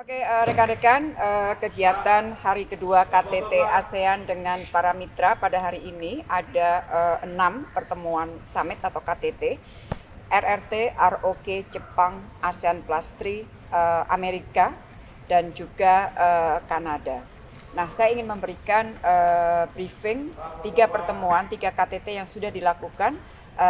Rekan-rekan, kegiatan hari kedua KTT ASEAN dengan para mitra pada hari ini ada 6 pertemuan summit atau KTT, RRT, ROK, Jepang, ASEAN Plus 3, Amerika, dan juga Kanada. Nah, saya ingin memberikan briefing 3 pertemuan, 3 KTT yang sudah dilakukan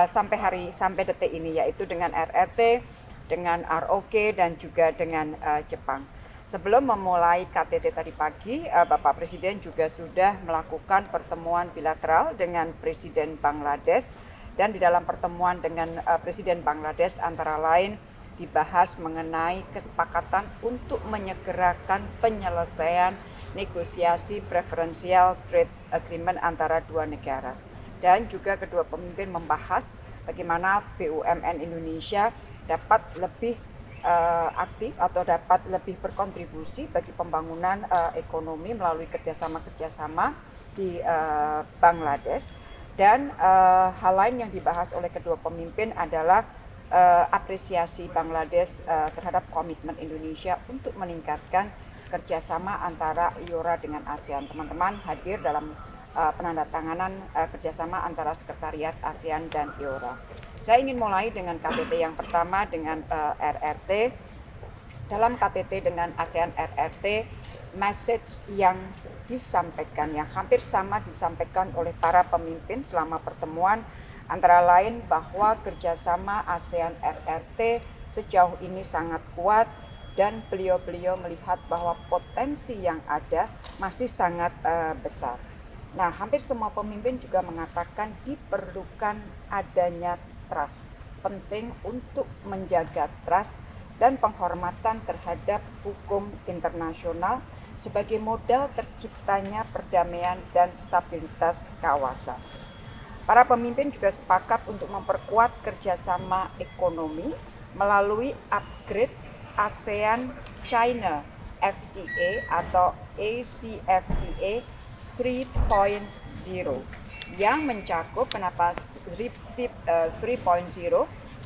sampai detik ini, yaitu dengan RRT, dengan ROK, dan juga dengan Jepang. Sebelum memulai KTT tadi pagi, Bapak Presiden juga sudah melakukan pertemuan bilateral dengan Presiden Bangladesh, dan di dalam pertemuan dengan Presiden Bangladesh antara lain dibahas mengenai kesepakatan untuk menyegerakan penyelesaian negosiasi preferential trade agreement antara dua negara. Dan juga kedua pemimpin membahas bagaimana BUMN Indonesia dapat lebih aktif atau dapat lebih berkontribusi bagi pembangunan ekonomi melalui kerjasama di Bangladesh. Dan hal lain yang dibahas oleh kedua pemimpin adalah apresiasi Bangladesh terhadap komitmen Indonesia untuk meningkatkan kerjasama antara IORA dengan ASEAN. Teman-teman hadir dalam penandatanganan kerjasama antara Sekretariat ASEAN dan IORA. Saya ingin mulai dengan KTT yang pertama dengan RRT. Dalam KTT dengan ASEAN RRT, message yang disampaikan yang hampir sama disampaikan oleh para pemimpin selama pertemuan, antara lain bahwa kerjasama ASEAN RRT sejauh ini sangat kuat dan beliau-beliau melihat bahwa potensi yang ada masih sangat besar. Nah, hampir semua pemimpin juga mengatakan diperlukan adanya trust, penting untuk menjaga trust dan penghormatan terhadap hukum internasional sebagai modal terciptanya perdamaian dan stabilitas kawasan. Para pemimpin juga sepakat untuk memperkuat kerjasama ekonomi melalui upgrade ASEAN-China FTA atau ACFTA 3.0 yang mencakup, kenapa SIP 3.0?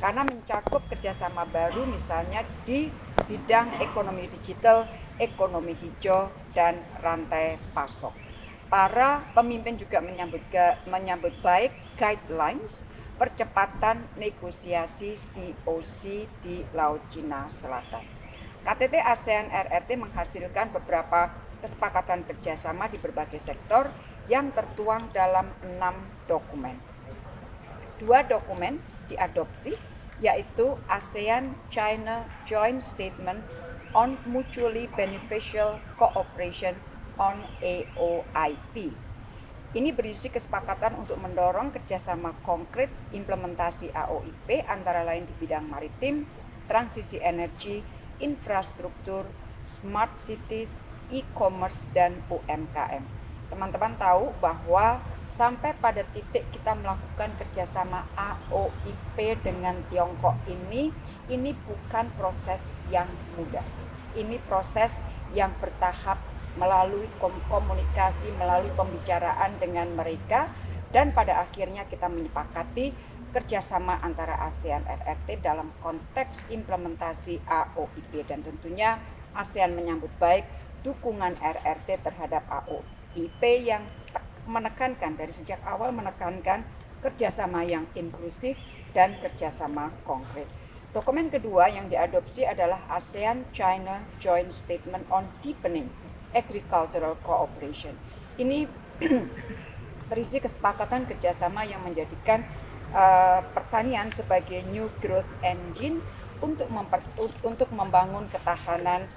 Karena mencakup kerjasama baru misalnya di bidang ekonomi digital, ekonomi hijau, dan rantai pasok. Para pemimpin juga menyambut baik guidelines percepatan negosiasi COC di Laut Cina Selatan. KTT ASEAN RRT menghasilkan beberapa kesepakatan kerjasama di berbagai sektor yang tertuang dalam 6 dokumen. 2 dokumen diadopsi, yaitu ASEAN-China Joint Statement on Mutually Beneficial Cooperation on AOIP. Ini berisi kesepakatan untuk mendorong kerjasama konkret implementasi AOIP antara lain di bidang maritim, transisi energi, infrastruktur, smart cities, e-commerce, dan UMKM. Teman-teman tahu bahwa sampai pada titik kita melakukan kerjasama AOIP dengan Tiongkok ini bukan proses yang mudah. Ini proses yang bertahap melalui komunikasi, melalui pembicaraan dengan mereka, dan pada akhirnya kita menyepakati kerjasama antara ASEAN RRT dalam konteks implementasi AOIP, dan tentunya ASEAN menyambut baik dukungan RRT terhadap AOIP yang menekankan dari sejak awal kerjasama yang inklusif dan kerjasama konkret. Dokumen kedua yang diadopsi adalah ASEAN-China Joint Statement on Deepening Agricultural Cooperation. Ini berisi kesepakatan kerjasama yang menjadikan pertanian sebagai new growth engine untuk membangun ketahanan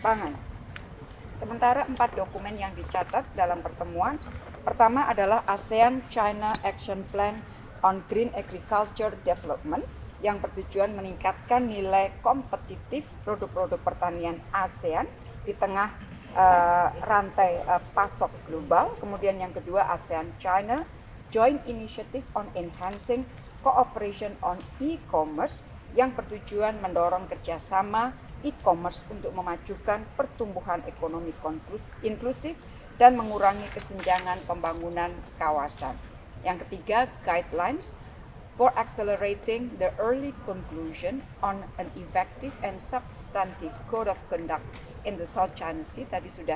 pangan. Sementara 4 dokumen yang dicatat dalam pertemuan pertama adalah ASEAN-China Action Plan on Green Agriculture Development yang bertujuan meningkatkan nilai kompetitif produk-produk pertanian ASEAN di tengah rantai pasok global. Kemudian yang kedua ASEAN-China Joint Initiative on Enhancing Cooperation on E-commerce yang bertujuan mendorong kerjasama e-commerce untuk memajukan pertumbuhan ekonomi inklusif dan mengurangi kesenjangan pembangunan kawasan. Yang ketiga, guidelines for accelerating the early conclusion on an effective and substantive code of conduct in the South China Sea. Tadi sudah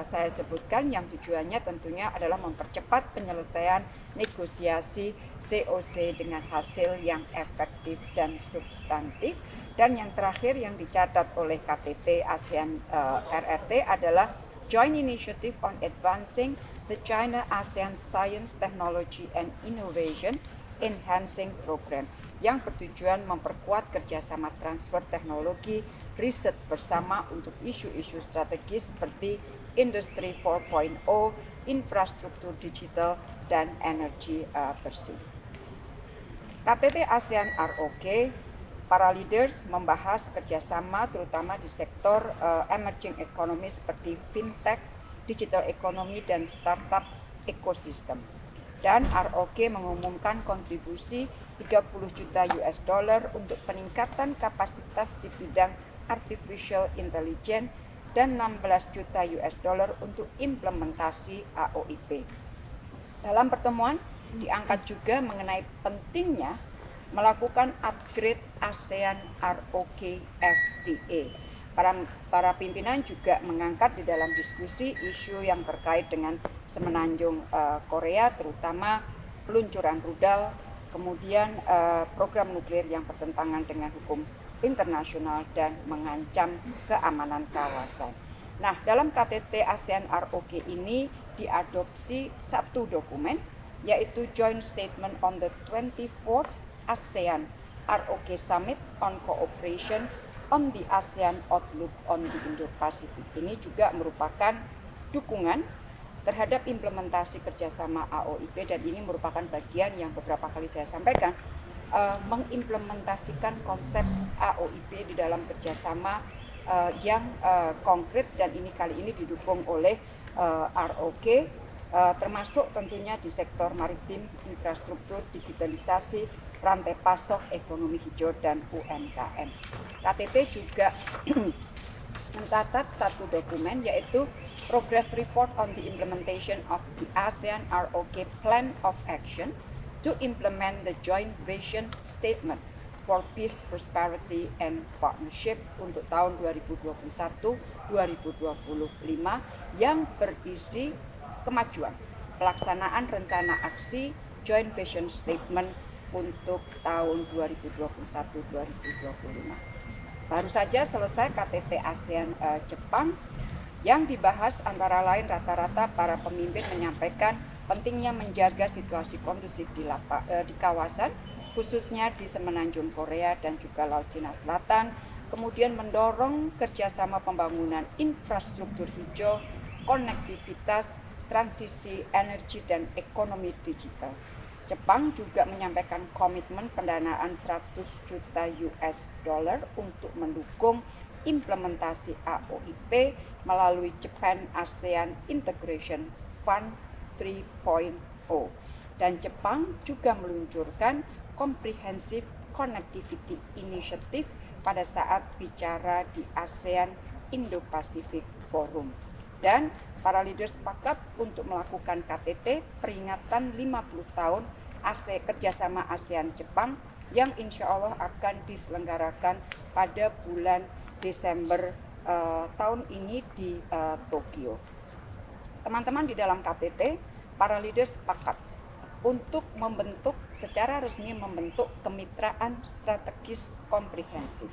saya sebutkan, yang tujuannya tentunya adalah mempercepat penyelesaian negosiasi COC dengan hasil yang efektif dan substantif. Dan yang terakhir yang dicatat oleh KTT ASEAN RRT adalah Joint Initiative on Advancing the China-ASEAN Science, Technology and Innovation Enhancing Program, yang bertujuan memperkuat kerjasama transfer teknologi riset bersama untuk isu-isu strategis seperti Industri 4.0, infrastruktur digital, dan energi bersih. KTT ASEAN ROK, para leaders membahas kerjasama terutama di sektor emerging economy seperti fintech, digital economy, dan startup ekosistem. Dan ROK mengumumkan kontribusi 30 juta US dollar untuk peningkatan kapasitas di bidang artificial intelligence dan 16 juta US dollar untuk implementasi AOIP. Dalam pertemuan diangkat juga mengenai pentingnya melakukan upgrade ASEAN ROK FTA. Para pimpinan juga mengangkat di dalam diskusi isu yang terkait dengan semenanjung Korea, terutama peluncuran rudal, kemudian program nuklir yang bertentangan dengan hukum internasional dan mengancam keamanan kawasan. Nah, dalam KTT ASEAN ROK ini diadopsi satu dokumen, yaitu Joint Statement on the 24th ASEAN ROK Summit on Cooperation on the ASEAN Outlook on the Indo-Pacific. Ini juga merupakan dukungan terhadap implementasi kerjasama AOIP, dan ini merupakan bagian yang beberapa kali saya sampaikan, mengimplementasikan konsep AOIP di dalam kerjasama yang konkret, dan ini kali ini didukung oleh ROK, termasuk tentunya di sektor maritim, infrastruktur, digitalisasi, rantai pasok, ekonomi hijau, dan UMKM. KTT juga mencatat satu dokumen, yaitu Progress Report on the Implementation of the ASEAN ROK Plan of Action to implement the Joint Vision Statement for Peace, Prosperity, and Partnership untuk tahun 2021-2025 yang berisi kemajuan pelaksanaan rencana aksi Joint Vision Statement untuk tahun 2021-2025. Baru saja selesai KTT ASEAN Jepang, yang dibahas antara lain rata-rata para pemimpin menyampaikan pentingnya menjaga situasi kondusif di kawasan, khususnya di semenanjung Korea dan juga Laut Cina Selatan, kemudian mendorong kerjasama pembangunan infrastruktur hijau, konektivitas, transisi energi, dan ekonomi digital. Jepang juga menyampaikan komitmen pendanaan 100 juta US dollar untuk mendukung implementasi AOIP melalui Japan ASEAN Integration Fund 3.0. Dan Jepang juga meluncurkan Comprehensive Connectivity Initiative pada saat bicara di ASEAN Indo-Pacific Forum. Dan para leader sepakat untuk melakukan KTT peringatan 50 tahun kerjasama ASEAN Jepang yang insya Allah akan diselenggarakan pada bulan Desember tahun ini di Tokyo. Teman-teman, di dalam KTT, para leader sepakat untuk secara resmi membentuk kemitraan strategis komprehensif,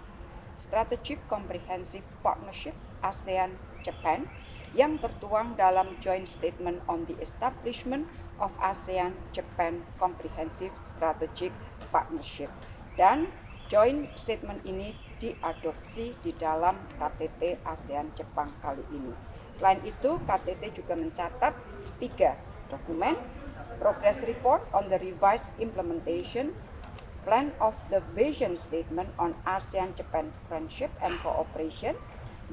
Strategic Comprehensive Partnership ASEAN-Japan, yang tertuang dalam Joint Statement on the Establishment of ASEAN-Japan Comprehensive Strategic Partnership. Dan Joint Statement ini diadopsi di dalam KTT ASEAN Jepang kali ini. Selain itu, KTT juga mencatat 3 dokumen: Progress Report on the Revised Implementation Plan of the Vision Statement on ASEAN-Japan Friendship and Cooperation,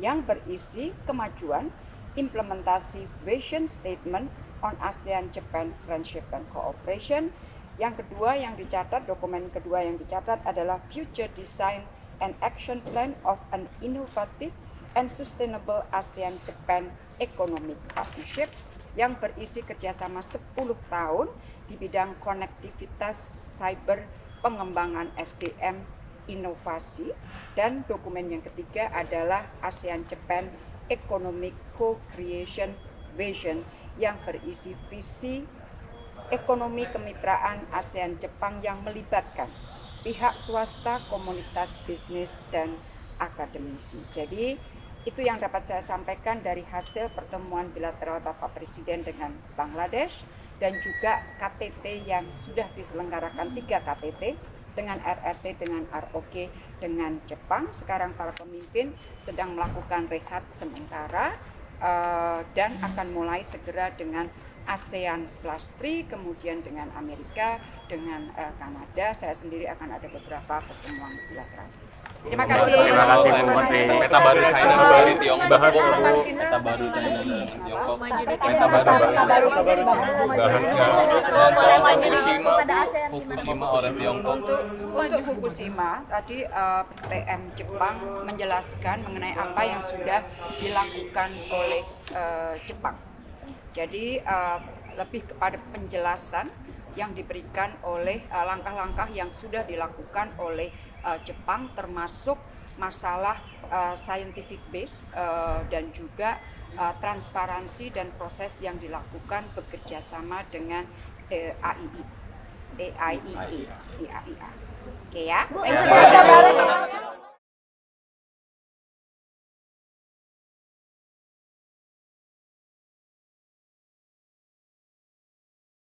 yang berisi kemajuan implementasi Vision Statement on ASEAN-Japan Friendship and Cooperation. Yang kedua yang dicatat, dokumen kedua yang dicatat adalah Future Design and Action Plan of an Innovative and Sustainable ASEAN-Japan Economic Partnership, yang berisi kerjasama 10 tahun di bidang konektivitas cyber, pengembangan SDM, inovasi, dan dokumen yang ketiga adalah ASEAN-Japan Economic Co-Creation Vision yang berisi visi ekonomi kemitraan ASEAN-Jepang yang melibatkan pihak swasta, komunitas bisnis, dan akademisi. Jadi itu yang dapat saya sampaikan dari hasil pertemuan bilateral Bapak Presiden dengan Bangladesh dan juga KTT yang sudah diselenggarakan 3 KTT dengan RRT, dengan ROK, dengan Jepang. Sekarang para pemimpin sedang melakukan rehat sementara dan akan mulai segera dengan ASEAN Plus 3, kemudian dengan Amerika, dengan Kanada. Saya sendiri akan ada beberapa pertemuan bilateral. Terima kasih. Terima kasih Bu Menteri. Peta baru China dari Tiongkok. Bahas Bu. Peta baru China dan Tiongkok. Peta baru. Bahas Dan soal Fukushima oleh Tiongkok. Untuk Fukushima, tadi PM Jepang menjelaskan mengenai apa yang sudah dilakukan oleh Jepang. Jadi lebih kepada penjelasan yang diberikan oleh langkah-langkah yang sudah dilakukan oleh Jepang, termasuk masalah scientific base dan juga transparansi dan proses yang dilakukan bekerja sama dengan AIIA. Oke ya.